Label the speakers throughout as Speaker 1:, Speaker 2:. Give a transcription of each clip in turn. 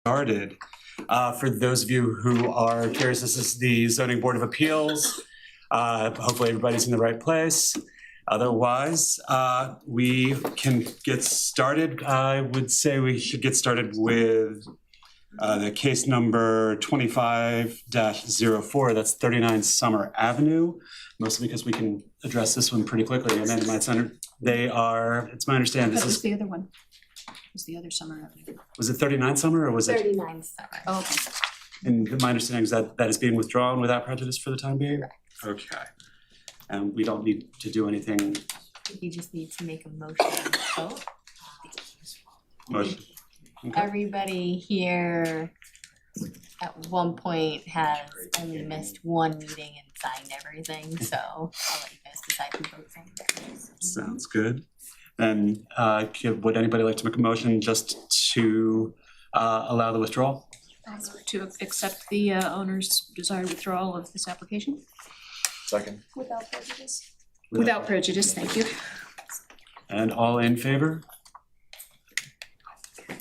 Speaker 1: started. For those of you who are curious, this is the Zoning Board of Appeals. Hopefully everybody's in the right place. Otherwise, we can get started. I would say we should get started with the case number 25-04. That's 39 Summer Avenue, mostly because we can address this one pretty quickly. And then it's my understanding this is
Speaker 2: the other one. Was the other Summer Avenue.
Speaker 1: Was it 39 Summer or was it?
Speaker 3: 39 Summer.
Speaker 2: Oh, okay.
Speaker 1: And my understanding is that that is being withdrawn without prejudice for the time being?
Speaker 3: Correct.
Speaker 1: Okay. And we don't need to do anything.
Speaker 3: You just need to make a motion and vote.
Speaker 1: Motion. Okay.
Speaker 3: Everybody here at one point has only missed one meeting and signed everything, so I'll let you guys decide who votes on it.
Speaker 1: Sounds good. Then would anybody like to make a motion just to allow the withdrawal?
Speaker 2: To accept the owner's desired withdrawal of this application?
Speaker 4: Second.
Speaker 2: Without prejudice. Without prejudice, thank you.
Speaker 1: And all in favor?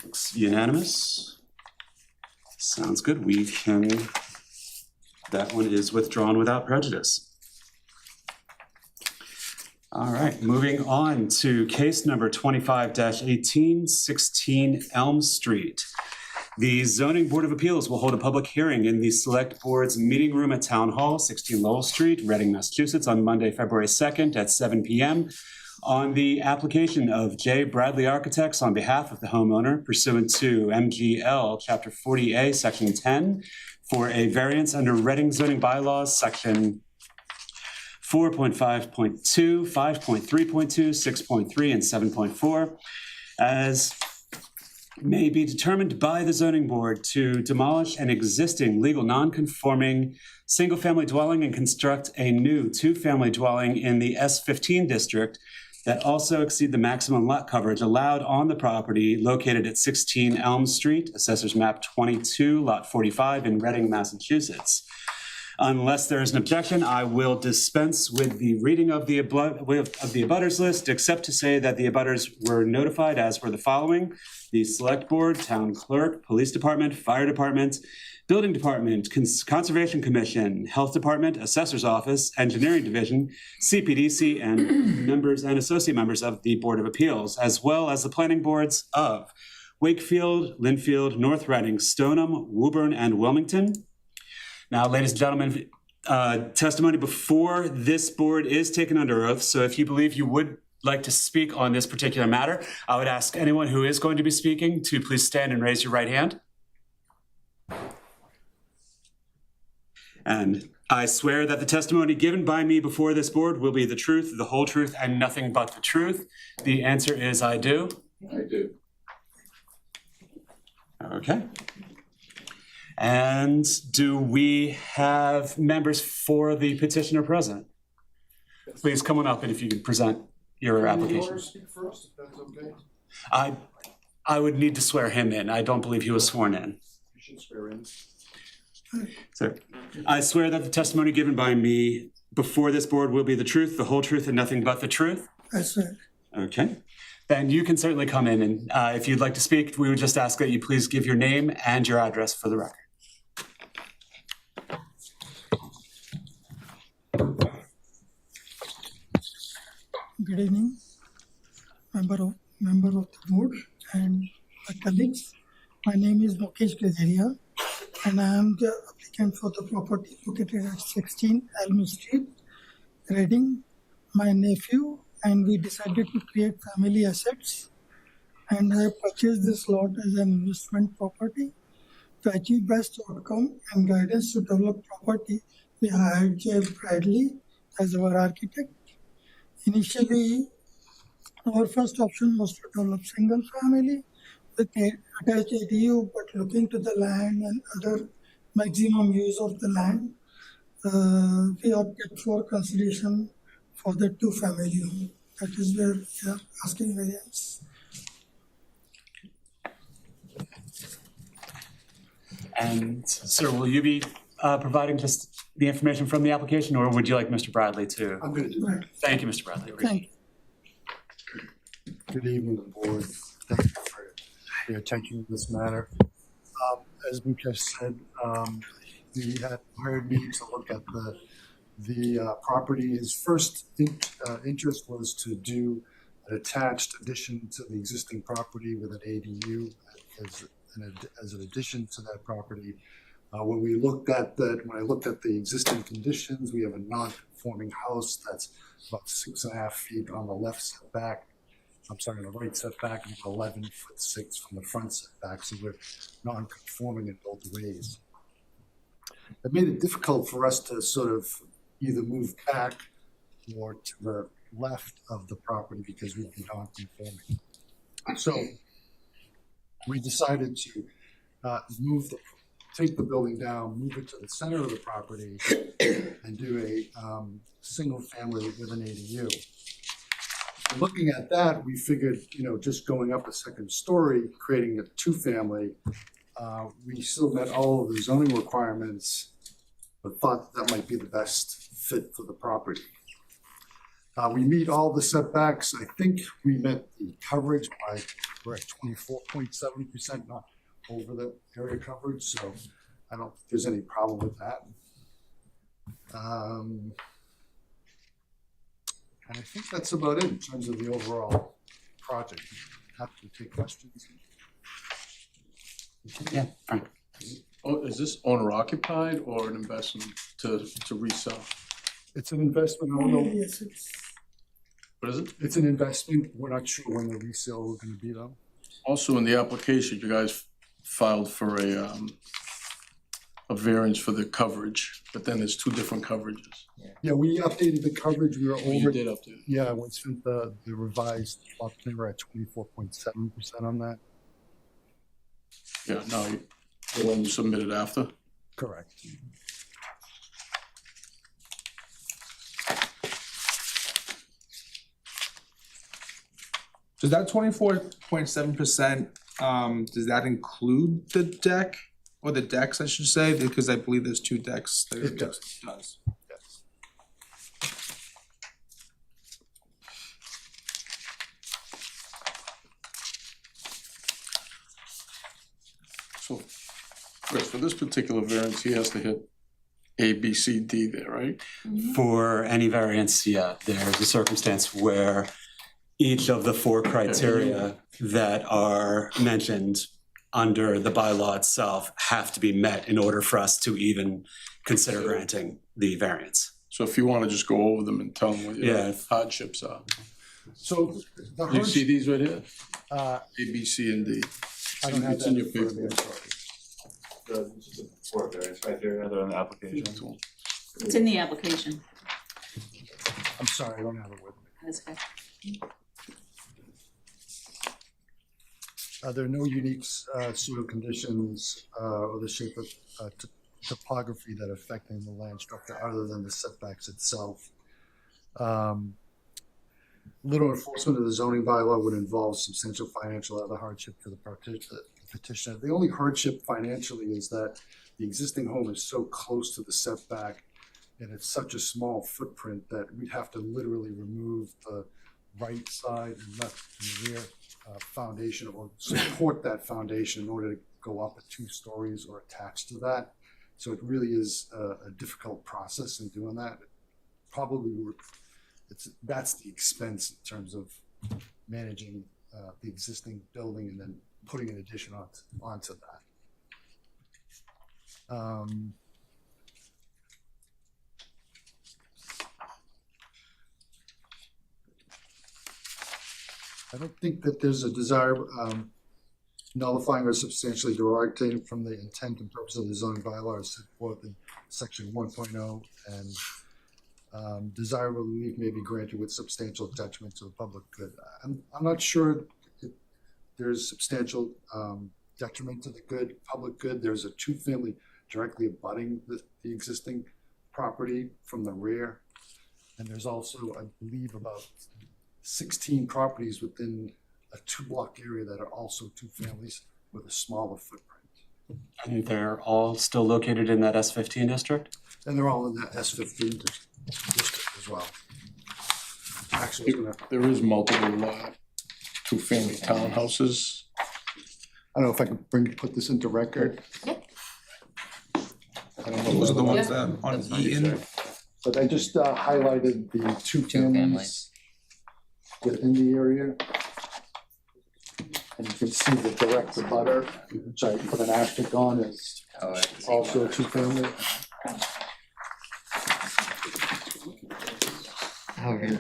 Speaker 1: Looks unanimous. Sounds good. That one is withdrawn without prejudice. All right, moving on to case number 25-18, 16 Elm Street. The Zoning Board of Appeals will hold a public hearing in the Select Board's meeting room at Town Hall, 16 Lowell Street, Reading, Massachusetts, on Monday, February 2nd at 7 p.m. on the application of J. Bradley Architects on behalf of the homeowner pursuant to MGL Chapter 40A, Section 10, for a variance under Reading zoning bylaws, Section 4.5.2, 5.3.2, 6.3, and 7.4, as may be determined by the zoning board to demolish an existing legal non-conforming single-family dwelling and construct a new two-family dwelling in the S15 district that also exceed the maximum lot coverage allowed on the property located at 16 Elm Street, Assessors Map 22, Lot 45 in Reading, Massachusetts. Unless there is an objection, I will dispense with the reading of the abutters list, except to say that the abutters were notified as were the following: the Select Board, Town Clerk, Police Department, Fire Department, Building Department, Conservation Commission, Health Department, Assessor's Office, Engineering Division, CPDC, and members and associate members of the Board of Appeals, as well as the planning boards of Wakefield, Linfield, North Reading, Stoneham, Woburn, and Wilmington. Now, ladies and gentlemen, testimony before this board is taken under oath, so if you believe you would like to speak on this particular matter, I would ask anyone who is going to be speaking to please stand and raise your right hand. And I swear that the testimony given by me before this board will be the truth, the whole truth, and nothing but the truth. The answer is I do.
Speaker 4: I do.
Speaker 1: Okay. And do we have members for the petitioner present? Please come on up, and if you could present your application.
Speaker 4: First, if that's okay.
Speaker 1: I would need to swear him in. I don't believe he was sworn in.
Speaker 4: You should swear in.
Speaker 1: So I swear that the testimony given by me before this board will be the truth, the whole truth, and nothing but the truth.
Speaker 5: I swear.
Speaker 1: Okay. Then you can certainly come in, and if you'd like to speak, we would just ask that you please give your name and your address for the record.
Speaker 5: Good evening, member of the board and my colleagues. My name is Mukesh Gajaria, and I am the applicant for the property located at 16 Elm Street, Reading. My nephew and we decided to create family assets, and I purchased this lot as an investment property. To achieve best outcome and guidance to develop property, we hired J. Bradley as our architect. Initially, our first option was to develop single family with attached ADU, but looking to the land and other maximum use of the land, we opted for consideration for the two family home. That is where we are asking variance.
Speaker 1: And sir, will you be providing just the information from the application, or would you like Mr. Bradley to?
Speaker 4: I'm going to do that.
Speaker 1: Thank you, Mr. Bradley.
Speaker 5: Thank you.
Speaker 4: Good evening, board. Thank you for your attention to this matter. as Mukesh said, he had hired me to look at the property. His first interest was to do an attached addition to the existing property with an ADU as an addition to that property. When I looked at the existing conditions, we have a non-conforming house that's about 6.5 feet on the left setback. I'm sorry, on the right setback, and 11'6" from the front setback, so we're non-conforming in both ways. It made it difficult for us to sort of either move back or to the left of the property because we'd be non-conforming. So we decided to take the building down, move it to the center of the property, and do a single family with an ADU. Looking at that, we figured, just going up a second story, creating a two-family, we still met all of the zoning requirements, but thought that might be the best fit for the property. We meet all the setbacks. I think we met the coverage we're at 24.7%, not over the area coverage, so I don't think there's any problem with that. And I think that's about it in terms of the overall project. Happy to take questions.
Speaker 1: Yeah, Frank.
Speaker 6: Oh, is this owner occupied or an investment to resell?
Speaker 4: It's an investment. I don't know.
Speaker 5: Yes,
Speaker 6: What is it?
Speaker 4: It's an investment. We're not sure when the resale is going to be though.
Speaker 6: Also in the application, you guys filed for a variance for the coverage, but then there's two different coverages.
Speaker 4: Yeah, we updated the coverage. We were
Speaker 6: Oh, you
Speaker 4: over.
Speaker 6: did update it.
Speaker 4: Yeah, we spent the revised lot. They were at 24.7% on that.
Speaker 6: Yeah, no, the one you submitted after.
Speaker 4: Correct.
Speaker 7: Does that 24.7%, does that include the deck, or the decks, I should say, because I believe there's two decks.
Speaker 4: It does.
Speaker 7: Does.
Speaker 4: Yes.
Speaker 6: So, Chris, for this particular variance, he has to hit A, B, C, D there, right?
Speaker 1: For any variance, yeah, there's a circumstance where each of the four criteria that are mentioned under the bylaw itself have to be met in order for us to even consider granting the variance.
Speaker 6: So if you want to just go over them and tell them what your
Speaker 1: Yeah.
Speaker 6: hardships are.
Speaker 4: So the
Speaker 6: Do you see
Speaker 4: hardship,
Speaker 6: these right here?
Speaker 4: uh,
Speaker 6: A, B, C, and D.
Speaker 4: I don't have
Speaker 6: It's
Speaker 4: that
Speaker 6: in your
Speaker 4: in front of me,
Speaker 6: paperwork.
Speaker 4: I'm sorry.
Speaker 8: This is the four various criteria that are in the application.
Speaker 2: It's in the application.
Speaker 4: I'm sorry, I don't have it with me.
Speaker 2: That's okay.
Speaker 4: There are no unique soil conditions or the shape of topography that are affecting the land structure other than the setbacks itself. Little enforcement of the zoning bylaw would involve substantial financial or other hardship to the petitioner. The only hardship financially is that the existing home is so close to the setback and it's such a small footprint that we'd have to literally remove the right side and left and rear foundation or support that foundation in order to go up 2 stories or attached to that. So it really is a difficult process in doing that. That's the expense in terms of managing the existing building and then putting an addition onto that. I don't think that there's a desire nullifying or substantially derogatory from the intent and purpose of the zoning bylaws set forth in section 1.0, and desirable relief may be granted with substantial detriment to the public good. I'm not sure if there's substantial detriment to the public good. There's a 2-family directly abutting the existing property from the rear, and there's also, I believe, about 16 properties within a 2-block area that are also 2 families with a smaller footprint.
Speaker 1: And they're all still located in that S15 district?
Speaker 4: And they're all in that S15 district as well. Actually, it's gonna,
Speaker 6: There is multiple 2-family townhouses.
Speaker 4: I don't know if I can put this into record.
Speaker 3: Yeah.
Speaker 7: Those are the ones that on Eaton.
Speaker 4: But I just highlighted the two families that are in the area. And you can see the direct abutter, which I put an asterisk on, is also a two-family.
Speaker 9: Oh, really?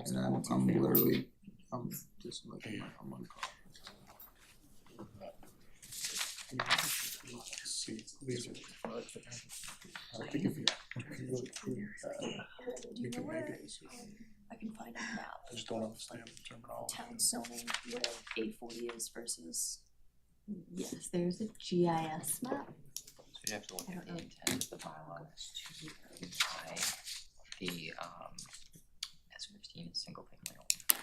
Speaker 7: And I'm literally, I'm just looking like I'm on call.
Speaker 6: I think if you really prove that, you can make it.
Speaker 10: I can find a map,
Speaker 6: I just don't understand the terminology.
Speaker 10: town zoning, where A40 is versus.
Speaker 3: Yes, there's a GIS map.
Speaker 9: So you have to look at the intent of the bylaws to verify the S15 is single family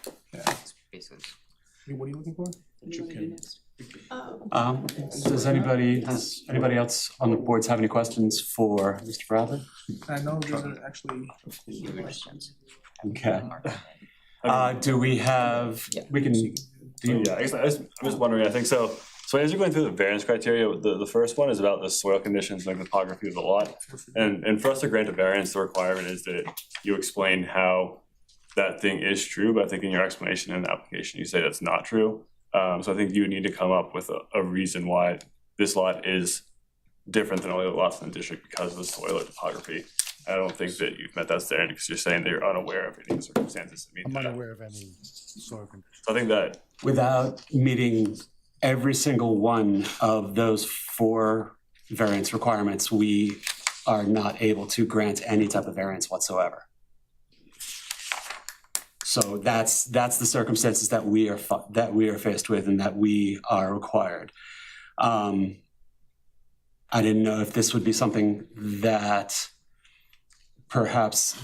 Speaker 9: only.
Speaker 7: Yeah.
Speaker 9: It's basically
Speaker 6: What are you looking for?
Speaker 1: Does anybody else on the boards have any questions for Mr. Bradley?
Speaker 7: I know there's actually.
Speaker 1: Okay. Do we have, we can, do you?
Speaker 8: Yeah, I guess I'm just wondering, I think so. So as you're going through the variance criteria, the first one is about the soil conditions and the topography of the lot. And for us to grant a variance, the requirement is that you explain how that thing is true, but I think in your explanation in the application, you say that's not true. So I think you would need to come up with a reason why this lot is different than all the other lots in the district because of the soil or topography. I don't think that you've met that standard because you're saying that you're unaware of any circumstances that meet
Speaker 4: I'm
Speaker 8: that.
Speaker 4: unaware of any soil conditions.
Speaker 8: So I think that
Speaker 1: Without meeting every single one of those 4 variance requirements, we are not able to grant any type of variance whatsoever. So that's the circumstances that we are faced with and that we are required. I didn't know if this would be something that perhaps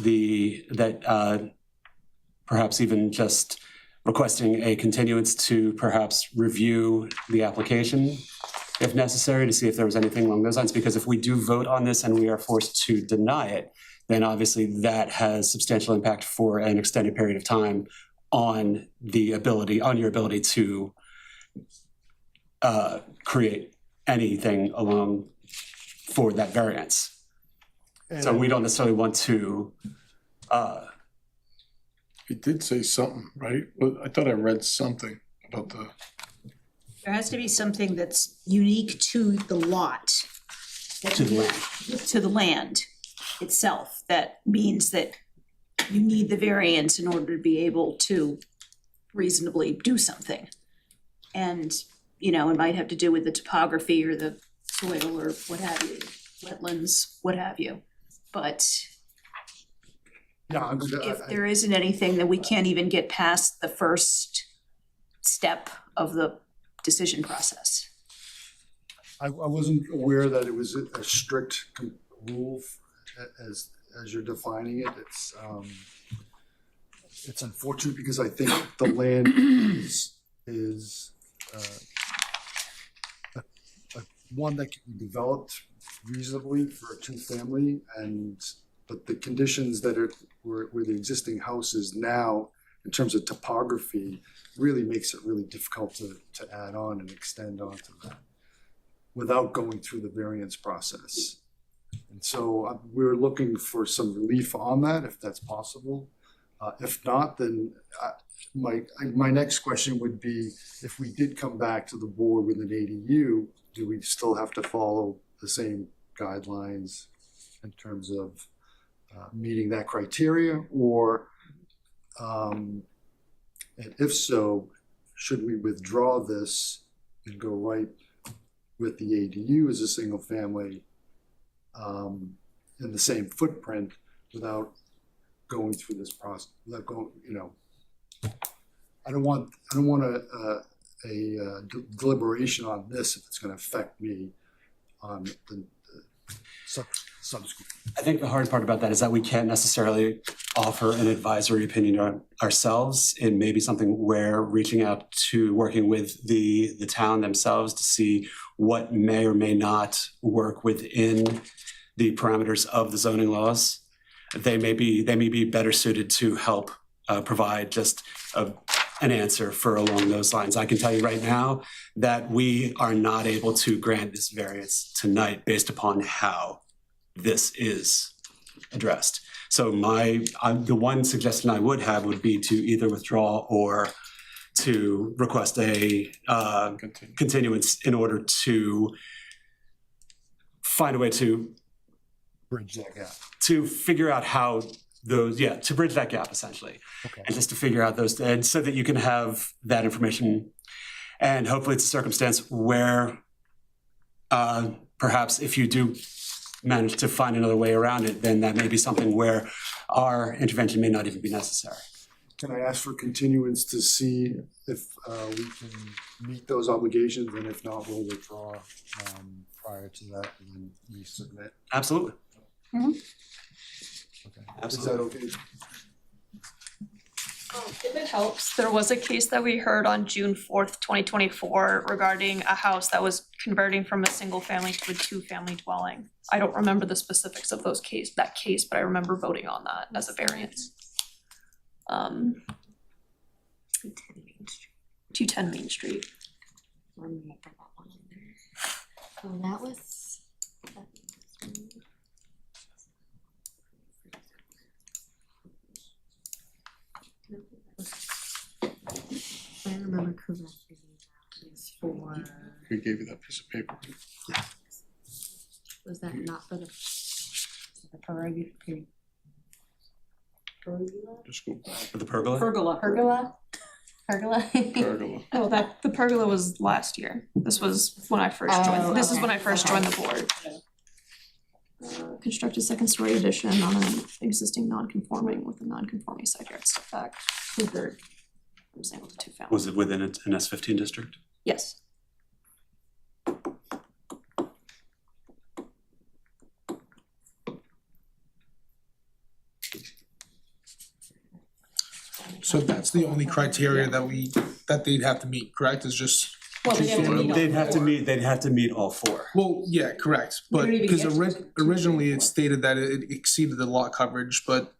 Speaker 1: perhaps even just requesting a continuance to perhaps review the application if necessary to see if there was anything along those lines, because if we do vote on this and we are forced to deny it, then obviously that has substantial impact for an extended period of time on your ability to create anything along for that variance. So we don't necessarily want to.
Speaker 6: He did say something, right? Well, I thought I read something about the.
Speaker 2: There has to be something that's unique to the lot.
Speaker 1: To the land.
Speaker 2: To the land itself. That means that you need the variance in order to be able to reasonably do something. And, you know, it might have to do with the topography or the soil or what have you, wetlands, what have you. But
Speaker 4: Yeah,
Speaker 2: if there isn't anything, then we can't even get past the first step of the decision process.
Speaker 4: I wasn't aware that it was a strict rule as you're defining it. It's unfortunate because I think the land is one that can be developed reasonably for a 2-family, but the conditions that are where the existing house is now in terms of topography really makes it really difficult to add on and extend onto that without going through the variance process. And so we're looking for some relief on that if that's possible. If not, then my next question would be, if we did come back to the board with an ADU, do we still have to follow the same guidelines in terms of meeting that criteria, or and if so, should we withdraw this and go right with the ADU as a single family in the same footprint without going through this process, without going, you know, I don't want a deliberation on this if it's going to affect me on the subsequent.
Speaker 1: I think the hard part about that is that we can't necessarily offer an advisory opinion on ourselves. It may be something where reaching out to working with the town themselves to see what may or may not work within the parameters of the zoning laws. They may be better suited to help provide just a an answer for along those lines. I can tell you right now that we are not able to grant this variance tonight based upon how this is addressed. So the one suggestion I would have would be to either withdraw or to request a continuance in order to find a way to
Speaker 4: Bridge that gap.
Speaker 1: figure out how those, to bridge that gap essentially.
Speaker 4: Okay.
Speaker 1: And just to figure out those, and so that you can have that information. And hopefully it's a circumstance where perhaps if you do manage to find another way around it, then that may be something where our intervention may not even be necessary.
Speaker 4: Can I ask for continuance to see if we can meet those obligations, and if not, we'll withdraw prior to that and then resubmit?
Speaker 1: Absolutely.
Speaker 2: Mhm.
Speaker 4: Okay.
Speaker 1: Absolutely.
Speaker 4: Is that okay?
Speaker 11: If it helps, there was a case that we heard on June 4th, 2024 regarding a house that was converting from a single family to a two-family dwelling. I don't remember the specifics of that case, but I remember voting on that as a variance. 210 Main Street.
Speaker 3: Oh, that was. If I remember correctly, that was for,
Speaker 6: Who gave you that piece of paper?
Speaker 3: was that not for the pergola?
Speaker 6: Just go back.
Speaker 1: For the pergola?
Speaker 2: Pergola.
Speaker 3: Pergola? Pergola?
Speaker 6: Pergola.
Speaker 11: Oh, the pergola was last year. This was when I first joined, this is when I first joined the board. Construct a second-story addition on an existing non-conforming with a non-conforming side yard setback. Convert from single to two family.
Speaker 1: Was it within an S15 district?
Speaker 11: Yes.
Speaker 7: So that's the only criteria that they'd have to meet, correct, is just.
Speaker 2: Well, they have to meet all
Speaker 1: They'd have to
Speaker 2: four.
Speaker 1: meet all four.
Speaker 7: Well, yeah, correct, but
Speaker 2: don't even
Speaker 7: because
Speaker 2: get to
Speaker 7: originally it stated that it exceeded the lot coverage, but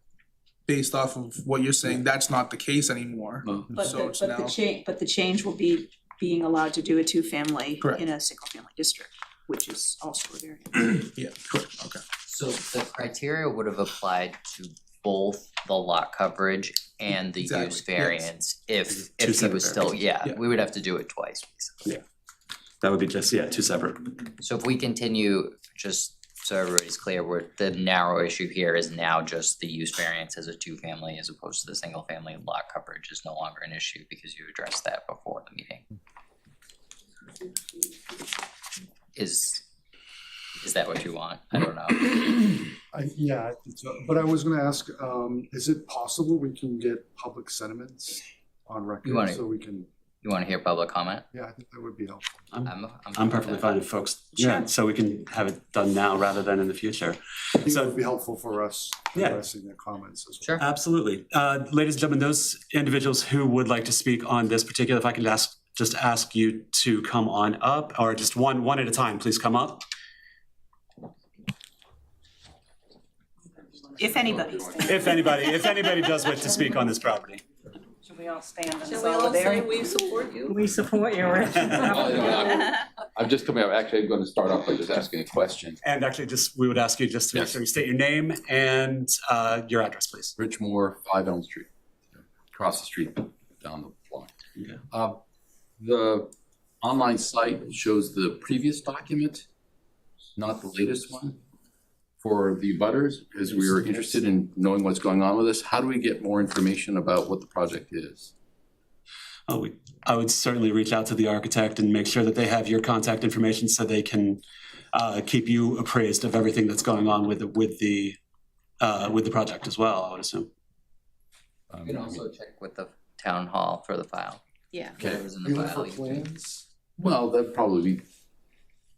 Speaker 7: based off of what you're saying, that's not the case anymore.
Speaker 2: But
Speaker 7: So
Speaker 2: the,
Speaker 7: it's
Speaker 2: but the
Speaker 7: now-
Speaker 2: change, but the change will be being allowed to do a two-family
Speaker 7: Correct.
Speaker 2: in a single-family district, which is also a variance.
Speaker 7: Yeah, correct, okay.
Speaker 9: So the criteria would have applied to both the lot coverage and the
Speaker 7: Exactly,
Speaker 9: use
Speaker 7: yes.
Speaker 9: variance if
Speaker 1: Two
Speaker 9: he
Speaker 1: separate
Speaker 9: was still,
Speaker 1: variances.
Speaker 9: we would have to do it twice, basically.
Speaker 1: That would be just, two separate.
Speaker 9: So if we continue, just so everybody's clear, the narrow issue here is now just the use variance as a two-family as opposed to the single-family lot coverage is no longer an issue because you addressed that before the meeting. Is that what you want? I don't know.
Speaker 4: Yeah, I think so. But I was gonna ask, is it possible we can get public sentiments on record
Speaker 9: wanna-
Speaker 4: so we can,
Speaker 9: You wanna hear public comment?
Speaker 4: yeah, I think that would be helpful.
Speaker 1: I'm perfectly fine if folks, so we can have it done now rather than in the future.
Speaker 4: I think that
Speaker 1: So-
Speaker 4: would be helpful for us
Speaker 1: Yeah.
Speaker 4: addressing their comments as well.
Speaker 9: Sure.
Speaker 1: Absolutely. Ladies and gentlemen, those individuals who would like to speak on this particular, if I can just ask you to come on up, or just one at a time, please come up.
Speaker 2: If anybody.
Speaker 1: If anybody does wish to speak on this property.
Speaker 10: Should we all stand in
Speaker 11: Shall we all say
Speaker 10: solidarity?
Speaker 11: we support you?
Speaker 10: We support you, Rich.
Speaker 12: I'm just coming up, actually, I'm gonna start off by just asking a question.
Speaker 1: And actually, we would ask you just to make
Speaker 12: Yes.
Speaker 1: sure you state your name and your address, please.
Speaker 12: Rich Moore, 5 Elm Street, across the street down the line.
Speaker 1: Okay.
Speaker 12: The online site shows the previous document, not the latest one, for the butters, because we were interested in knowing what's going on with this. How do we get more information about what the project is?
Speaker 1: I would certainly reach out to the architect and make sure that they have your contact information so they can keep you appraised of everything that's going on with the project as well, I would assume.
Speaker 9: You can also check with the town hall for the file.
Speaker 2: Yeah.
Speaker 9: Whatever's in the
Speaker 4: You look
Speaker 9: file.
Speaker 4: for plans?
Speaker 12: Well, that'd probably be,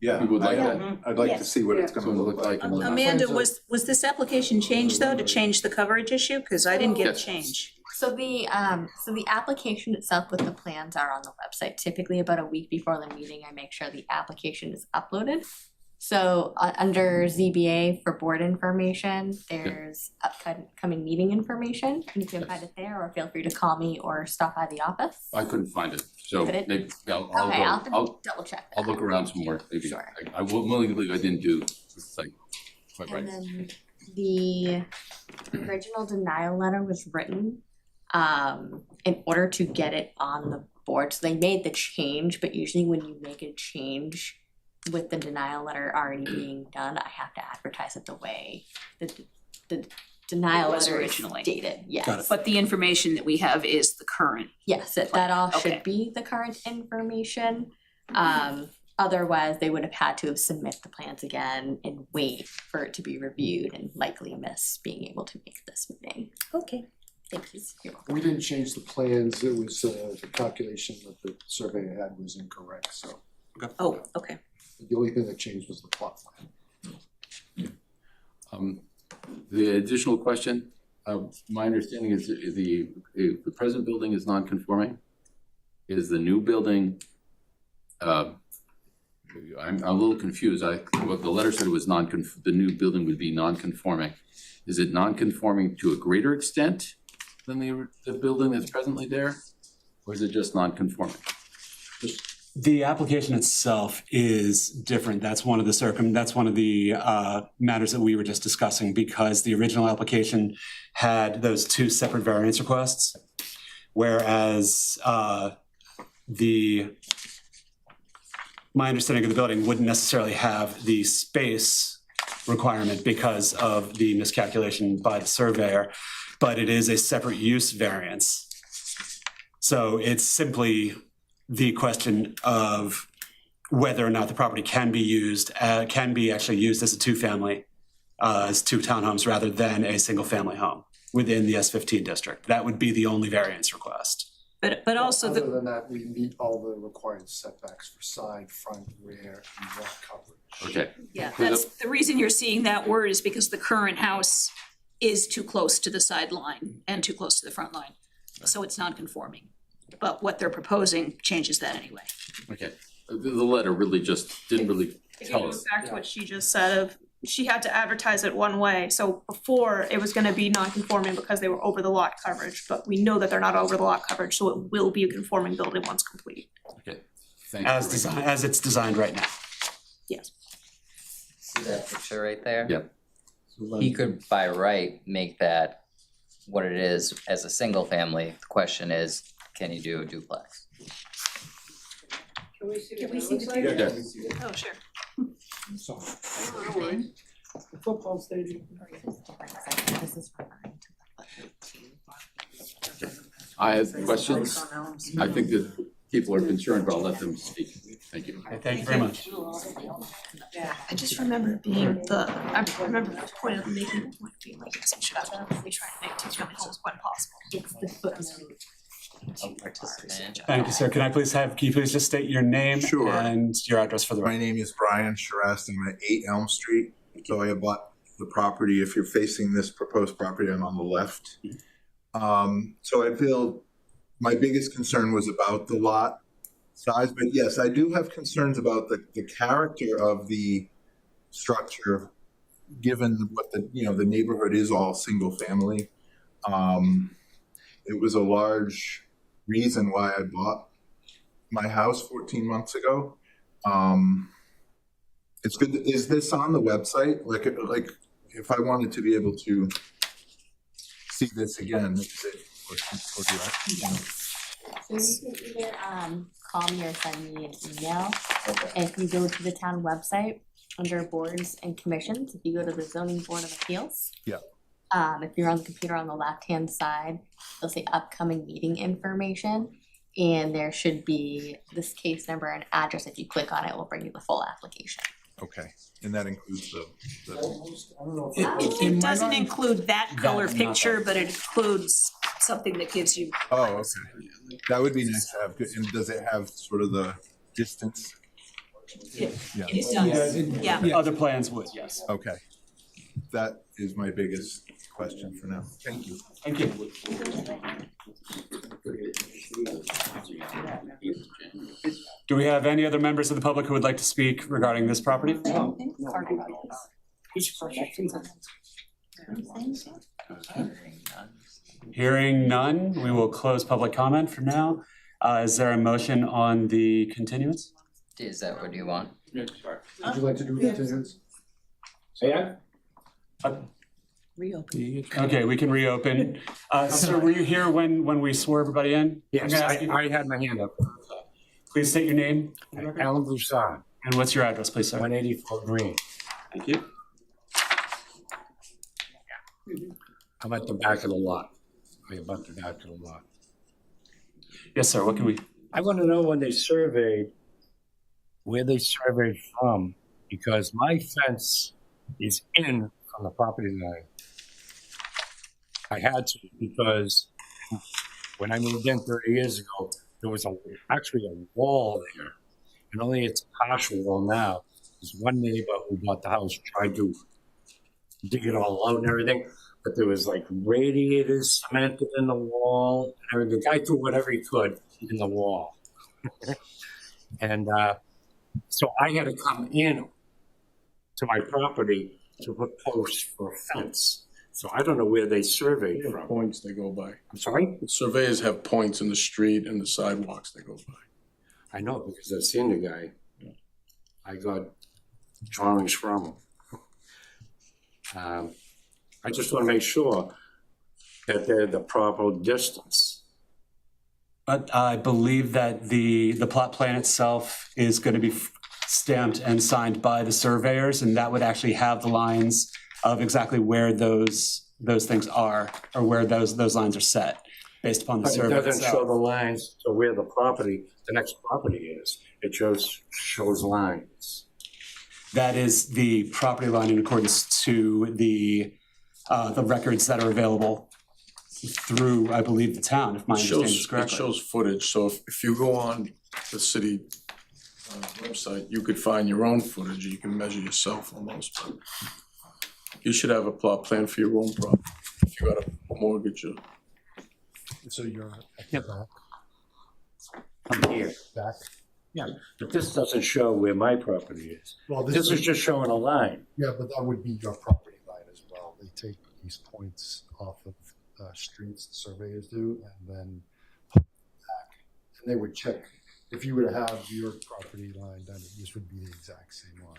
Speaker 13: Yeah,
Speaker 12: we would like
Speaker 2: Yeah.
Speaker 12: that,
Speaker 13: I'd like to
Speaker 2: Yes.
Speaker 13: see what it's
Speaker 12: what
Speaker 13: gonna
Speaker 12: it
Speaker 13: look
Speaker 12: look like. and what-
Speaker 2: Amanda, was this application changed though, to change the coverage issue? Cause I didn't get a
Speaker 12: Yes.
Speaker 2: change.
Speaker 3: So the application itself with the plans are on the website. Typically about a week before the meeting, I make sure the application is uploaded. So under ZBA for board information, there's upcoming meeting information. You can find it there, or feel free to call me or stop by the office.
Speaker 12: I couldn't find it, so
Speaker 3: Couldn't?
Speaker 12: maybe, I'll
Speaker 3: Okay, I'll have
Speaker 12: go,
Speaker 3: to double check that.
Speaker 12: I'll look around some more, maybe.
Speaker 3: Sure.
Speaker 12: I will believe I didn't do, it's like, quite right.
Speaker 3: And then the original denial letter was written in order to get it on the board. So they made the change, but usually when you make a change with the denial letter already being done, I have to advertise it the way the denial
Speaker 2: It was
Speaker 3: letter
Speaker 2: originally.
Speaker 3: is dated, yes.
Speaker 2: But the information that we have is the current.
Speaker 3: Yes, that all
Speaker 2: Okay.
Speaker 3: should be the current information. Otherwise, they would have had to have submit the plans again and wait for it to be reviewed and likely miss being able to make this meeting.
Speaker 2: Okay.
Speaker 3: Thank you. You're welcome.
Speaker 4: We didn't change the plans, it was, the calculation that the surveyor had was incorrect, so
Speaker 2: Oh, okay.
Speaker 4: the only thing that changed was the plot plan.
Speaker 12: The additional question, my understanding is the present building is non-conforming. Is the new building, I'm a little confused, what the letter said was the new building would be non-conforming. Is it non-conforming to a greater extent than the building that's presently there? Or is it just non-conforming?
Speaker 1: The application itself is different. That's one of the matters that we were just discussing, because the original application had those two separate variance requests, whereas my understanding of the building wouldn't necessarily have the space requirement because of the miscalculation by the surveyor, but it is a separate use variance. So it's simply the question of whether or not the property can be actually used as a two-family, as two townhomes rather than a single-family home within the S15 district. That would be the only variance request.
Speaker 2: But also
Speaker 4: Other than that, we meet all the required setbacks for side, front, rear, and lot coverage.
Speaker 12: Okay.
Speaker 2: yeah, that's the reason you're seeing that word is because the current house is too close to the sideline and too close to the front line. So it's non-conforming. But what they're proposing changes that anyway.
Speaker 12: Okay, the letter really just didn't really
Speaker 11: If you
Speaker 12: tell
Speaker 11: go
Speaker 12: us.
Speaker 11: back to what she just said of, she had to advertise it one way, so before it was gonna be non-conforming because they were over the lot coverage, but we know that they're not over the lot coverage, so it will be a conforming building once complete.
Speaker 12: Okay, thank you.
Speaker 1: As it's designed right now.
Speaker 2: Yes.
Speaker 9: See that picture right there?
Speaker 12: Yep.
Speaker 9: He could by right make that what it is as a single family. The question is, can you do a duplex?
Speaker 10: Can we see
Speaker 2: Can
Speaker 10: what
Speaker 2: we
Speaker 10: that
Speaker 2: see
Speaker 10: looks
Speaker 2: the
Speaker 10: like?
Speaker 2: picture?
Speaker 12: Yeah.
Speaker 11: Oh, sure.
Speaker 10: The football stadium.
Speaker 3: This is for mine.
Speaker 12: I have questions. I think that people are concerned, but I'll let them speak. Thank you.
Speaker 1: Thank you very much.
Speaker 11: I just remember I remember the point of making the point being like, yes, we should absolutely try to make two-family homes when possible.
Speaker 3: It's the footnote.
Speaker 9: Participant.
Speaker 1: Thank you, sir. Can you please just state your name
Speaker 13: Sure.
Speaker 1: and your address for the
Speaker 13: My
Speaker 1: record?
Speaker 13: name is Brian Charest. I'm at 8 Elm Street. So I bought the property. If you're facing this proposed property, I'm on the left. So I feel my biggest concern was about the lot size, but yes, I do have concerns about the character of the structure, given what the neighborhood is all single family. It was a large reason why I bought my house 14 months ago. It's good. Is this on the website? Like if I wanted to be able to see this again, is it, or do I?
Speaker 3: So you can either call me or send me an email. If you go to the town website under boards and commissions, if you go to the zoning board of appeals.
Speaker 13: Yeah.
Speaker 3: If you're on the computer on the left-hand side, you'll see upcoming meeting information. And there should be this case number and address. If you click on it, it will bring you the full application.
Speaker 13: Okay, and that includes the
Speaker 2: It doesn't include that color picture, but it includes something that gives you.
Speaker 13: oh, okay. That would be nice to have. And does it have sort of the distance? Yeah.
Speaker 2: It does, yeah.
Speaker 1: Other plans would, yes.
Speaker 13: Okay. That is my biggest question for now. Thank you.
Speaker 1: Thank you. Do we have any other members of the public who would like to speak regarding this property? Hearing none, we will close public comment for now. Is there a motion on the continuance?
Speaker 9: Is that what you want?
Speaker 4: Would you like to do continuance?
Speaker 2: Reopen.
Speaker 1: Okay, we can reopen. Sir, were you here when we swore everybody in?
Speaker 14: Yes,
Speaker 1: I'm gonna ask you-
Speaker 14: I had my hand up.
Speaker 1: Please state your name.
Speaker 14: Alan Broussard,
Speaker 1: And what's your address, please, sir?
Speaker 14: 184 Green.
Speaker 1: Thank you.
Speaker 14: I'm at the back of the lot. I about the back of the lot.
Speaker 1: Yes, sir, what can we?
Speaker 14: I want to know when they surveyed, where they surveyed from, because my fence is in from the property line. I had to, because when I moved in 30 years ago, there was actually a wall there. And only it's a partial wall now. There's one neighbor who bought the house, tried to dig it all out and everything, but there was like radiators cemented in the wall. And the guy threw whatever he could in the wall. And so I had to come in to my property to put posts for a fence. So I don't know where they surveyed
Speaker 6: They have
Speaker 14: from.
Speaker 6: points they go by.
Speaker 14: I'm sorry?
Speaker 6: The surveyors have points in the street and the sidewalks they go by.
Speaker 14: I know because I've seen the guy. I got drawings from him. I just want to make sure that they're the proper distance.
Speaker 1: But I believe that the plot plan itself is going to be stamped and signed by the surveyors, and that would actually have the lines of exactly where those things are, or where those lines are set, based upon the
Speaker 14: But it
Speaker 1: survey
Speaker 14: doesn't show
Speaker 1: itself.
Speaker 14: the lines to where the next property is. It shows lines.
Speaker 1: That is the property line in accordance to the records that are available through, I believe, the town, if my understanding is
Speaker 6: It
Speaker 1: correct.
Speaker 6: shows footage, so if you go on the city website, you could find your own footage, you can measure yourself almost, but you should have a plot plan for your own property, if you got a mortgage or.
Speaker 4: So you're
Speaker 14: Yep.
Speaker 4: back,
Speaker 14: I'm here.
Speaker 4: back.
Speaker 14: Yeah, but this doesn't show where my property is.
Speaker 4: Well,
Speaker 14: This is just showing a line.
Speaker 4: Yeah, but that would be your property line as well. They take these points off of streets, the surveyors do, and then put them back. And they would check, if you were to have your property line, then this would be the exact same line,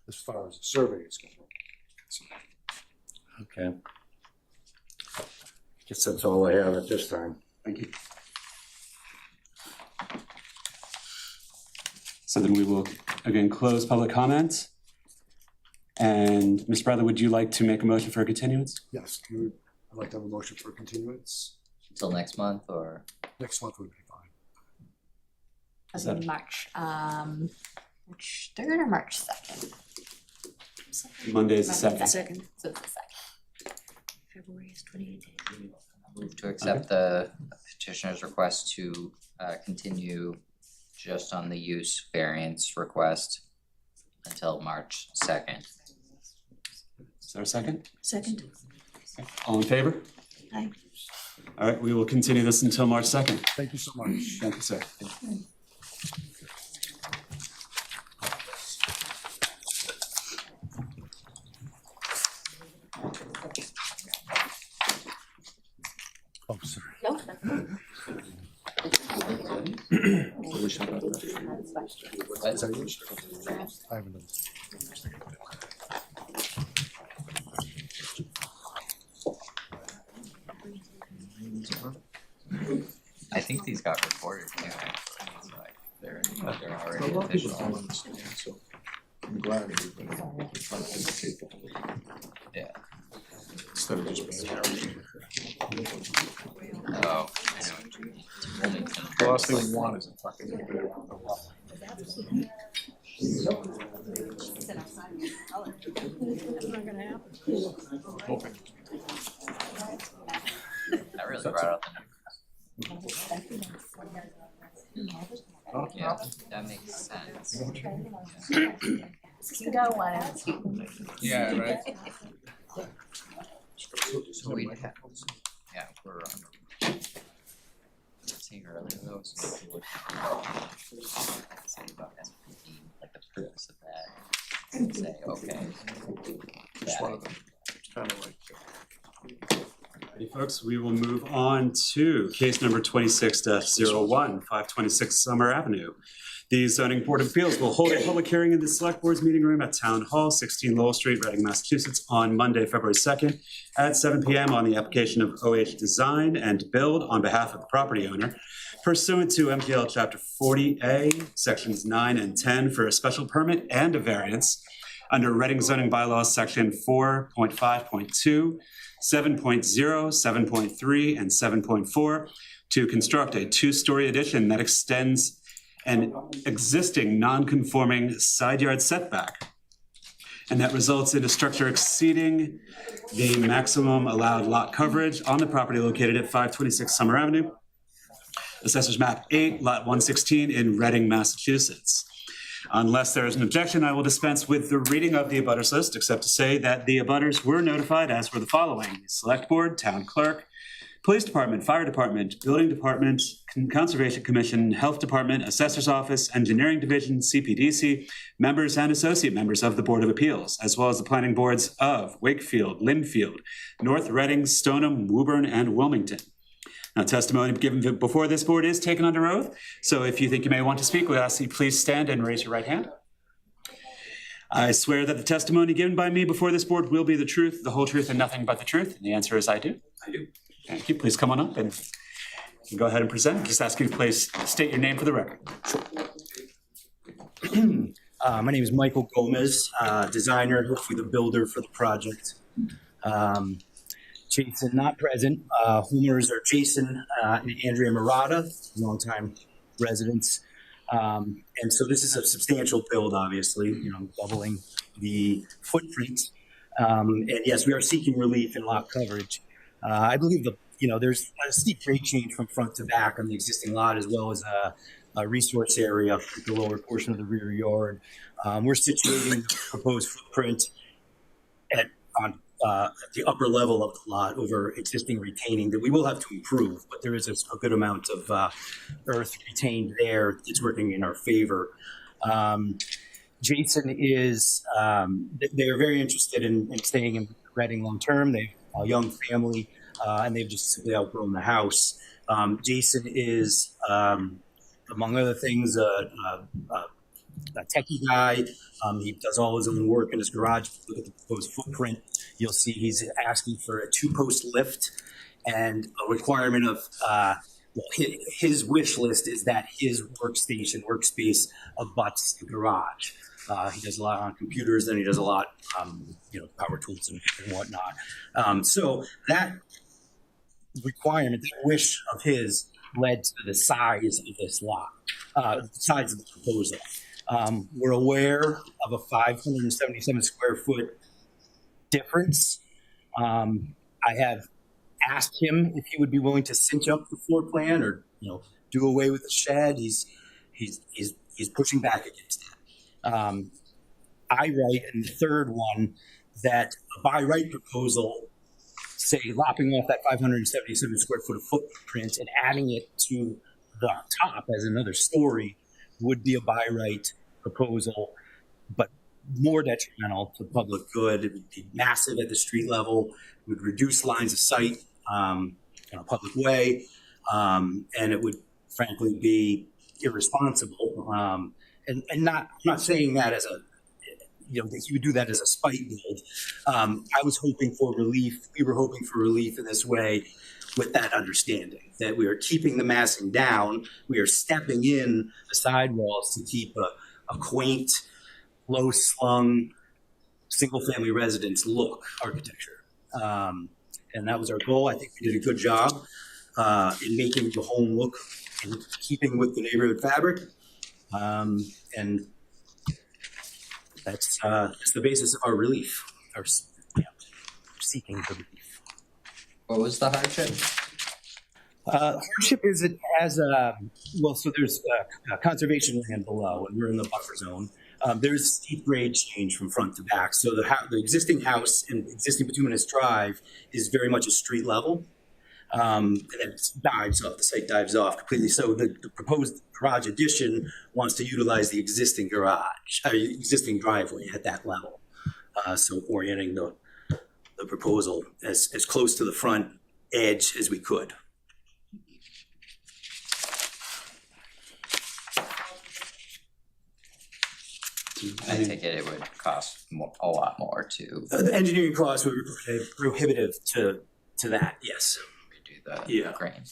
Speaker 4: as far as the surveyors go.
Speaker 14: Okay. Guess that's all I have at this time.
Speaker 1: Thank you. So then we will, again, close public comment. And Mr. Bradley, would you like to make a motion for a continuance?
Speaker 4: Yes, I'd like to have a motion for continuance.
Speaker 9: Until next month, or?
Speaker 4: Next month would be fine.
Speaker 1: Is
Speaker 3: As in
Speaker 1: that-
Speaker 3: March, March 3rd or March 2nd?
Speaker 1: Monday is the
Speaker 3: Second.
Speaker 1: second.
Speaker 3: So it's the 2nd.
Speaker 2: February is 28 days.
Speaker 9: Move to accept the petitioner's request to continue just on the use variance request until March 2nd.
Speaker 1: Is there a second?
Speaker 2: Second.
Speaker 1: All in favor?
Speaker 2: Aye.
Speaker 1: All right, we will continue this until March 2nd.
Speaker 4: Thank you so much.
Speaker 1: Thank you, sir.
Speaker 4: Oh, sorry.
Speaker 3: No.
Speaker 4: Is that yours? I have another.
Speaker 9: I think these got recorded too, actually, so like, they're already
Speaker 6: A lot of people
Speaker 9: official.
Speaker 6: don't understand, so I'm glad everybody trying to educate them.
Speaker 9: Yeah.
Speaker 6: Instead of just being.
Speaker 9: Oh,
Speaker 6: The last thing we want is a fucking. Hoping.
Speaker 9: that really brought out the numbers. Yeah, that makes sense.
Speaker 3: You got one.
Speaker 7: Yeah, right.
Speaker 9: So we have, yeah, we're on. say earlier though, so if you would say about S15, like the purpose of that, and say, okay.
Speaker 6: Just
Speaker 9: that-
Speaker 6: one of them. It's kind of like.
Speaker 1: Ready, folks, we will move on to case number 26-01, 526 Summer Avenue. The Zoning Board of Appeals will hold a public hearing in the Select Board's meeting room at Town Hall, 16 Lowell Street, Reading, Massachusetts, on Monday, February 2nd at 7 p.m. on the application of OH Design and Build on behalf of the property owner pursuant to MGL Chapter 40A, Sections 9 and 10 for a special permit and a variance under Reading zoning bylaws, Section 4.5.2, 7.0, 7.3, and 7.4 to construct a two-story addition that extends an existing non-conforming side yard setback, and that results in a structure exceeding the maximum allowed lot coverage on the property located at 526 Summer Avenue, Assessors Map 8, Lot 116 in Reading, Massachusetts. Unless there is an objection, I will dispense with the reading of the abutters list, except to say that the abutters were notified as were the following: Select Board, Town Clerk, Police Department, Fire Department, Building Department, Conservation Commission, Health Department, Assessor's Office, Engineering Division, CPDC, members and associate members of the Board of Appeals, as well as the planning boards of Wakefield, Linfield, North Reading, Stoneham, Woburn, and Wilmington. Now, testimony given before this board is taken under oath, so if you think you may want to speak, we ask that you please stand and raise your right hand. I swear that the testimony given by me before this board will be the truth, the whole truth, and nothing but the truth. And the answer is I do. I do. Thank you. Please come on up and you can go ahead and present. Just ask you to please state your name for the record.
Speaker 15: My name is Michael Gomez, designer, hopefully the builder for the project. Jason not present. Homeowners are Jason and Andrea Murata, longtime residents. And so this is a substantial build, obviously, doubling the footprint. And yes, we are seeking relief in lot coverage. I believe there's a steep grade change from front to back on the existing lot, as well as a resource area at the lower portion of the rear yard. We're situating the proposed footprint on the upper level of the lot over existing retaining that we will have to improve, but there is a good amount of earth retained there. It's working in our favor. Jason is, they're very interested in staying in Reading long term. They've a young family, and they've just simply outgrown the house. Jason is, among other things, a techie guy. He does all his own work in his garage. Look at the proposed footprint. You'll see he's asking for a 2-post lift and a requirement of, his wish list is that his workspace abuts the garage. He does a lot on computers, and he does a lot, power tools and whatnot. So that requirement, that wish of his, led to the size of this lot, the size of the proposal. We're aware of a 577 square foot difference. I have asked him if he would be willing to cinch up the floor plan or, do away with the shed. He's pushing back against that. I write in the third one that a by right proposal, say lopping off that 577 square foot of footprint and adding it to the top as another story would be a by right proposal, but more detrimental to public good. It would be massive at the street level. It would reduce lines of sight in a public way, and it would frankly be irresponsible. And not, I'm not saying that as a, that you would do that as a spite build. I was hoping for relief. We were hoping for relief in this way with that understanding that we are keeping the massing down. We are stepping in the sidewalls to keep a quaint, low slung, single family residence look architecture. And that was our goal. I think we did a good job in making the home look in keeping with the neighborhood fabric. And that's the basis of our relief, seeking the relief.
Speaker 9: What was the hardship?
Speaker 15: Hardship is it has so there's conservation land below, and we're in the buffer zone. There's steep grade change from front to back. So the existing house and existing bituminous drive is very much a street level. And then it dives off, the site dives off completely. So the proposed garage addition wants to utilize the existing garage, existing driveway at that level. So orienting the proposal as close to the front edge as we could.
Speaker 9: I take it would cost a lot more to
Speaker 15: The engineering costs would be prohibitive to that, yes.
Speaker 9: do the
Speaker 15: Yeah.
Speaker 9: crane.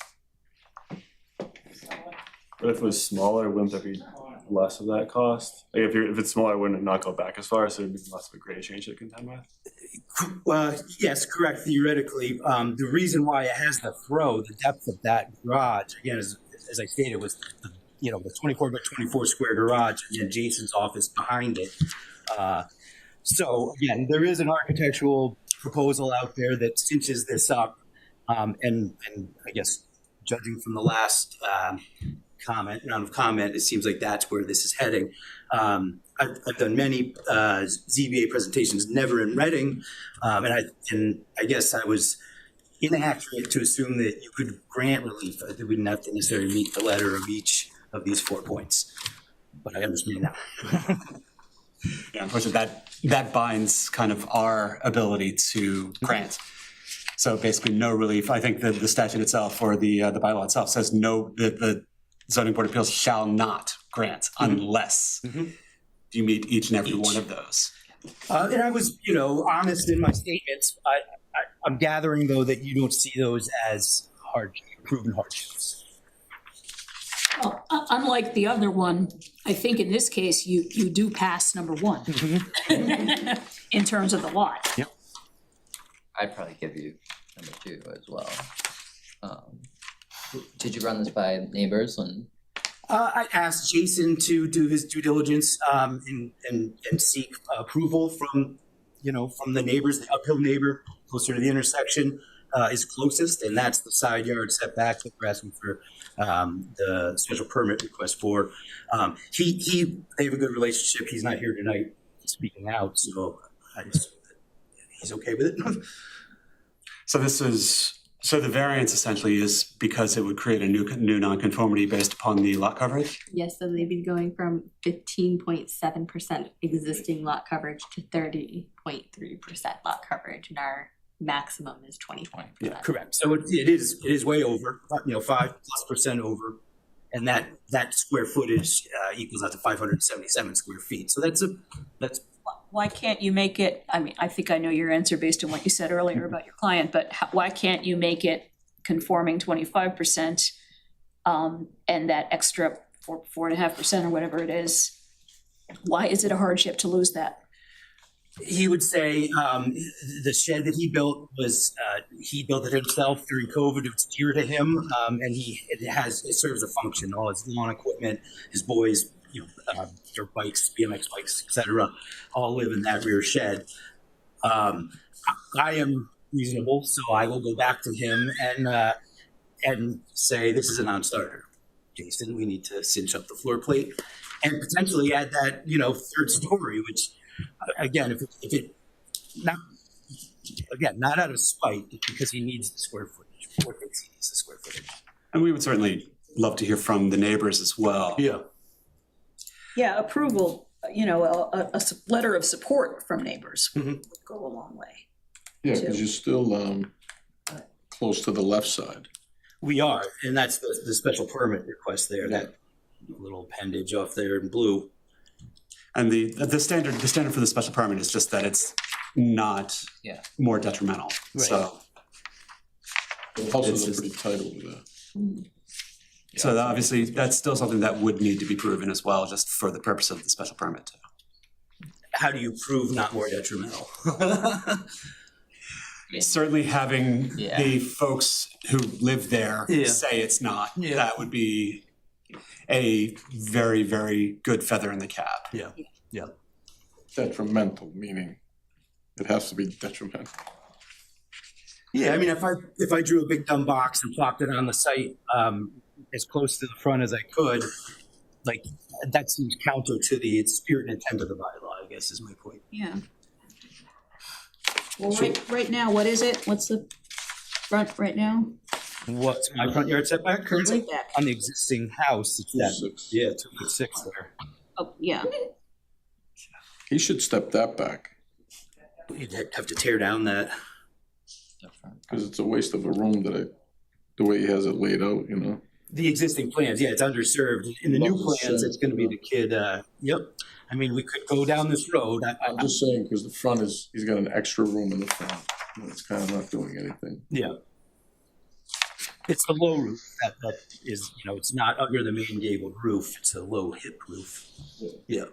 Speaker 8: But if it was smaller, wouldn't there be less of that cost? Like if it's smaller, wouldn't it not go back as far, so it'd be less of a grade change to contend with?
Speaker 15: Yes, correct, theoretically. The reason why it has the the depth of that garage, again, as I stated, was the 24 by 24 square garage and Jason's office behind it. So again, there is an architectural proposal out there that cinches this up. And I guess judging from the last round of comment, it seems like that's where this is heading. I've done many ZBA presentations, never in Reading, and I guess I was inaccurate to assume that you could grant relief. That we didn't have to necessarily meet the letter of each of these 4 points, but I understand now.
Speaker 1: Yeah, unfortunately, that binds kind of our ability to grant. So basically, no relief. I think the statute itself or the bylaw itself says the zoning board of appeals shall not grant unless you meet each and every one of those.
Speaker 15: And I was, honest in my statements. I'm gathering though that you don't see those as proven hardships.
Speaker 2: Well, unlike the other one, I think in this case, you do pass number one in terms of the lot.
Speaker 15: Yep.
Speaker 9: I'd probably give you number 2 as well. Did you run this by neighbors and?
Speaker 15: I asked Jason to do his due diligence and seek approval from the neighbors. The uphill neighbor closer to the intersection is closest, and that's the side yard setback that we're asking for the special permit request for. They have a good relationship. He's not here tonight speaking out, so I just he's okay with it.
Speaker 1: So the variance essentially is because it would create a new nonconformity based upon the lot coverage?
Speaker 3: Yes, so they'd be going from 15.7% existing lot coverage to 30.3% lot coverage, and our maximum is 20%.
Speaker 15: Yeah, correct. So it is way over, 5+% over, and that square footage equals out to 577 square feet. So that's.
Speaker 2: Why can't you make it, I mean, I think I know your answer based on what you said earlier about your client, but why can't you make it conforming 25% and that extra 4.5% or whatever it is? Why is it a hardship to lose that?
Speaker 15: He would say the shed that he built he built it himself during COVID. It was dear to him, and it serves a function. All his lawn equipment, his boys, dirt bikes, BMX bikes, etc., all live in that rear shed. I am reasonable, so I will go back to him and say this is a non-starter. Jason, we need to cinch up the floor plate and potentially add that third story, which. Again, if it not out of spite, because he needs the square footage, or thinks he needs the square footage.
Speaker 1: And we would certainly love to hear from the neighbors as well.
Speaker 2: Yeah, approval, a letter of support from neighbors would go a long way.
Speaker 6: Yeah, because you're still close to the left side.
Speaker 15: We are, and that's the special permit request there, that little appendage off there in blue.
Speaker 1: And the standard for the special permit is just that it's not more detrimental.
Speaker 15: Right.
Speaker 1: So
Speaker 6: The houses are pretty tight over there.
Speaker 1: So obviously that's still something that would need to be proven as well, just for the purpose of the special permit.
Speaker 15: How do you prove not more detrimental?
Speaker 1: Certainly having the folks who live there say it's not, that would be a very, very good feather in the cap.
Speaker 15: Yeah.
Speaker 6: Detrimental, meaning it has to be detrimental.
Speaker 15: Yeah, I mean, if I drew a big dumb box and plopped it on the site as close to the front as I could, that seems counter to the spirit and intent of the bylaw, I guess is my point.
Speaker 2: Yeah. Well, right now, what is it? What's the front right now?
Speaker 15: What's my front yard setback currently?
Speaker 2: Setback.
Speaker 15: On the existing house, it's that,
Speaker 6: 2.6.
Speaker 15: yeah, 2.6 there.
Speaker 2: Oh, yeah.
Speaker 6: He should step that back,
Speaker 15: You'd have to tear down that.
Speaker 6: because it's a waste of a room the way he has it laid out, you know?
Speaker 15: The existing plans, yeah, it's underserved. In the new
Speaker 6: Well,
Speaker 15: plans, it's gonna be the kid, yep. I mean, we could go down this road.
Speaker 6: I'm just saying, because the front he's got an extra room in the front, and it's kind of not doing anything.
Speaker 15: Yeah. It's the low roof that is, it's not under the main gabled roof. It's a low hip roof. Yeah.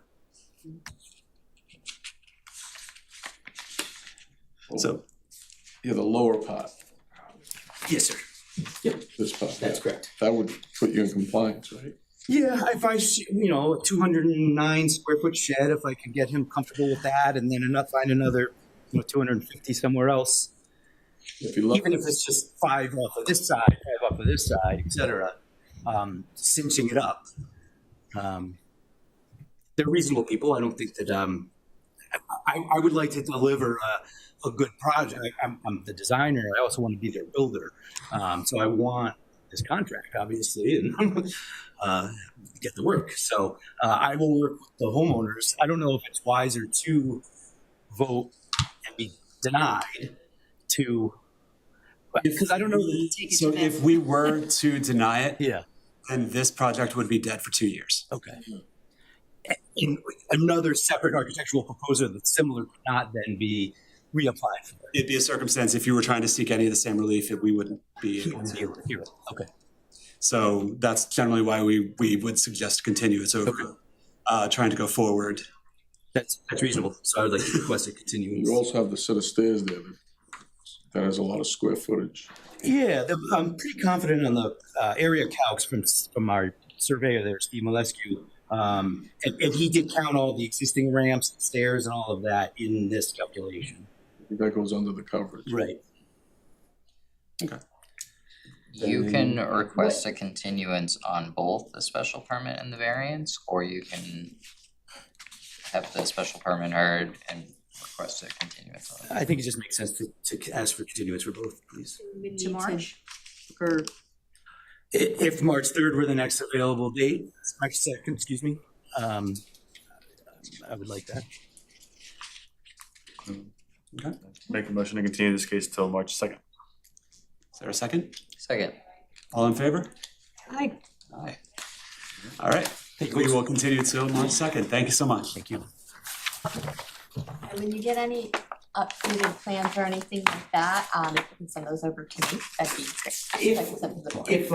Speaker 1: So,
Speaker 6: Yeah, the lower part,
Speaker 15: Yes, sir.
Speaker 6: this part.
Speaker 15: That's
Speaker 6: yeah.
Speaker 15: correct.
Speaker 6: That would put you in compliance, right?
Speaker 15: Yeah, if I, a 209 square foot shed, if I could get him comfortable with that, and then find another, 250 somewhere else.
Speaker 6: If you look,
Speaker 15: Even if it's just 5 off of this side, 5 off of this side, et cetera, cinching it up. They're reasonable people. I don't think that, I would like to deliver a good project. I'm the designer. I also want to be their builder. So I want this contract, obviously, and get the work. So I will work with the homeowners. I don't know if it's wiser to vote and be denied to, because I don't know.
Speaker 1: so if we were to deny it,
Speaker 15: Yeah.
Speaker 1: then this project would be dead for 2 years.
Speaker 15: Okay. And another separate architectural proposer that's similar could not then be reapplied for.
Speaker 1: It'd be a circumstance if you were trying to seek any of the same relief that we wouldn't be
Speaker 15: He
Speaker 1: able
Speaker 15: wouldn't be
Speaker 1: to.
Speaker 15: able to hear it. Okay.
Speaker 1: So that's generally why we would suggest continuance over trying to go forward.
Speaker 15: That's reasonable. So I would like to request a continuance.
Speaker 6: you also have the set of stairs there that has a lot of square footage.
Speaker 15: Yeah, I'm pretty confident on the area calcs from our surveyor there, Steve Molescu. And he did count all the existing ramps, stairs, and all of that in this calculation.
Speaker 6: I think that goes under the coverage.
Speaker 15: Right.
Speaker 1: Okay.
Speaker 9: You can request a continuance on both the special permit and the variance, or you can have the special permit heard and request a continuance on it.
Speaker 15: I think it just makes sense to ask for continuance for both, please.
Speaker 2: To March? Or,
Speaker 15: If March 3rd were the next available date, March 2nd, excuse me, I would like that.
Speaker 1: Okay.
Speaker 8: Make a motion to continue this case till March 2nd.
Speaker 1: Is there a second?
Speaker 9: Second.
Speaker 1: All in favor?
Speaker 2: I,
Speaker 9: Aye.
Speaker 1: All right. We will continue till March 2nd. Thank you so much.
Speaker 15: Thank you.
Speaker 3: And when you get any updated plans or anything like that, if you can send those over to me, that'd be great. I can send to the board.
Speaker 15: If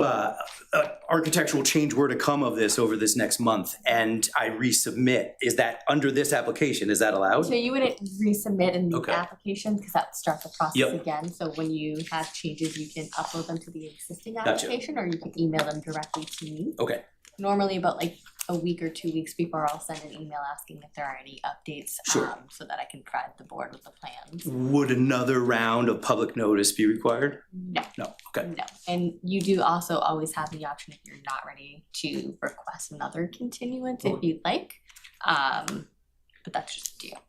Speaker 15: architectural change were to come of this over this next month and I resubmit, is that under this application, is that allowed?
Speaker 3: So you wouldn't resubmit a new
Speaker 15: Okay.
Speaker 3: application because that starts the process
Speaker 15: Yep.
Speaker 3: again. So when you have changes, you can upload them to the existing
Speaker 15: Gotcha.
Speaker 3: application or you can email them directly to me.
Speaker 15: Okay.
Speaker 3: Normally about like a week or 2 weeks before, I'll send an email asking if there are any updates,
Speaker 15: Sure.
Speaker 3: so that I can provide the board with the plans.
Speaker 15: Would another round of public notice be required?
Speaker 3: No,
Speaker 15: No, okay.
Speaker 3: no, and you do also always have the option if you're not ready to request another continuance if you'd like. But that's just a deal.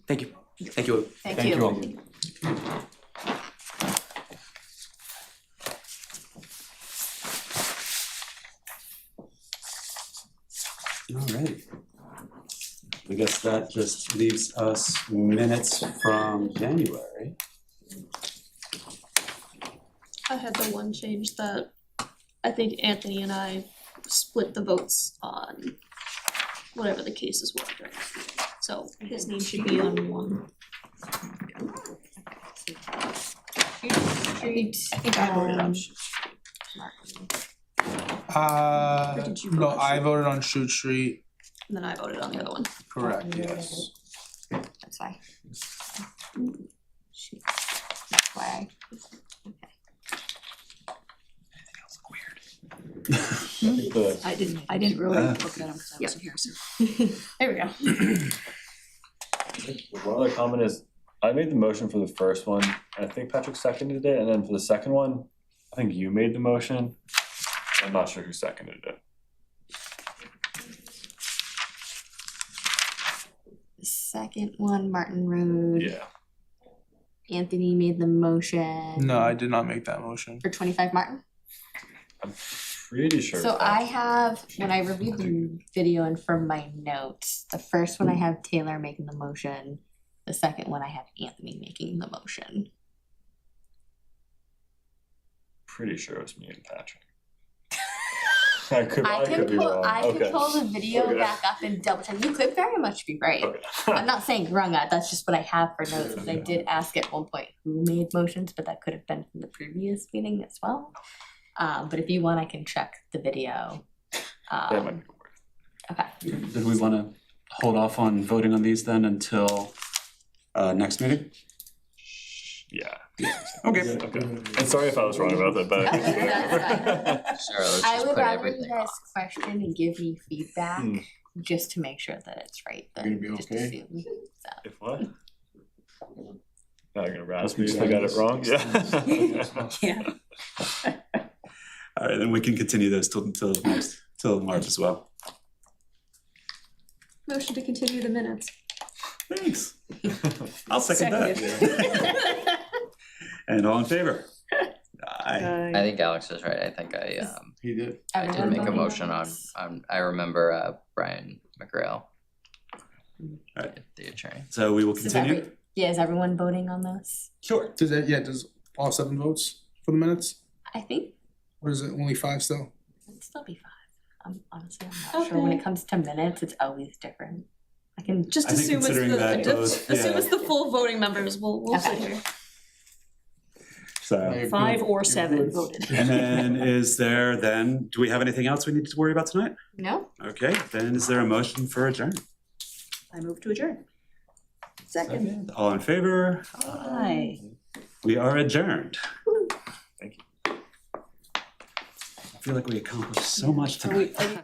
Speaker 15: Thank you. Thank you.
Speaker 3: Thank you.
Speaker 1: All right. I guess that just leaves us minutes from January.
Speaker 11: I had the one change that I think Anthony and I split the votes on whatever the cases were during that meeting. So his name should be on one. I think I voted on Shoot Street, Or did you
Speaker 7: No,
Speaker 11: vote?
Speaker 7: I voted on Shoot Street,
Speaker 11: and then I voted on the other one.
Speaker 7: correct, yes.
Speaker 3: That's why. Shoot. That's why
Speaker 2: I didn't really look at them because I wasn't here, so.
Speaker 3: There we go.
Speaker 8: One other comment is, I made the motion for the first one, and I think Patrick seconded it, and then for the second one, I think you made the motion. I'm not sure who seconded it.
Speaker 3: The second one, Martin Road.
Speaker 8: Yeah.
Speaker 3: Anthony made the motion.
Speaker 7: No, I did not make that motion.
Speaker 3: For 25 Martin.
Speaker 8: Pretty sure.
Speaker 3: So I have, when I reviewed the video and from my notes, the first one I have Taylor making the motion. The second one I have Anthony making the motion.
Speaker 8: Pretty sure it was me and Patrick. I could be wrong.
Speaker 3: I can
Speaker 8: Okay.
Speaker 3: pull the video
Speaker 8: Okay.
Speaker 3: back up and double check. You could very much be right.
Speaker 8: Okay.
Speaker 3: I'm not saying wrong, that's just what I have for notes, because I did ask at one point who made motions, but that could have been from the previous meeting as well. But if you want, I can check the video.
Speaker 8: That might be
Speaker 3: Okay.
Speaker 1: Did we want to hold off on voting on these then until next meeting?
Speaker 8: Yeah.
Speaker 1: Okay.
Speaker 8: Okay. And sorry if I was wrong about that, but.
Speaker 9: Sure, let's
Speaker 3: I
Speaker 9: just
Speaker 3: would
Speaker 9: put
Speaker 3: rather
Speaker 9: everything
Speaker 3: you guys
Speaker 9: off.
Speaker 3: question and give me feedback,
Speaker 8: Hmm.
Speaker 3: just to make sure that it's right.
Speaker 6: You're gonna be
Speaker 3: than just
Speaker 6: okay?
Speaker 3: assume. So.
Speaker 8: If what? Now you're gonna razz
Speaker 1: Hope
Speaker 8: me
Speaker 1: you
Speaker 8: if I got it wrong? Yeah.
Speaker 2: Yeah.
Speaker 1: All right, then we can continue this till March as well.
Speaker 11: Motion to continue the minutes.
Speaker 1: Thanks. I'll second that. And all in favor? Aye.
Speaker 9: I think Alex is right. I think
Speaker 6: He did.
Speaker 9: I did
Speaker 3: Everyone
Speaker 9: make a
Speaker 3: voting
Speaker 9: motion
Speaker 3: on
Speaker 9: on,
Speaker 3: this?
Speaker 9: I remember Brian McGrail.
Speaker 1: Alright.
Speaker 9: The attorney.
Speaker 1: So we will
Speaker 3: Is
Speaker 1: continue.
Speaker 3: is everyone voting on this?
Speaker 1: Sure.
Speaker 7: Does all 7 votes for the minutes?
Speaker 3: I think
Speaker 7: Or is it only 5 still?
Speaker 3: it'd still be 5. Honestly, I'm not sure. When it
Speaker 11: Okay.
Speaker 3: comes to minutes, it's always different. I can
Speaker 11: Just
Speaker 1: I think
Speaker 11: assume it's
Speaker 1: considering that
Speaker 11: the,
Speaker 1: both-
Speaker 11: assume
Speaker 1: yeah.
Speaker 11: it's the full voting members, we'll sit
Speaker 3: Okay.
Speaker 11: here.
Speaker 1: So,
Speaker 2: 5 or 7 voted.
Speaker 1: and then do we have anything else we need to worry about tonight?
Speaker 3: No.
Speaker 1: Okay, then is there a motion for adjourn?
Speaker 2: I move to adjourn. Second.
Speaker 1: All in favor?
Speaker 2: Aye.
Speaker 1: We are adjourned.
Speaker 8: Thank you.
Speaker 1: I feel like we accomplished so much tonight.
Speaker 2: Are we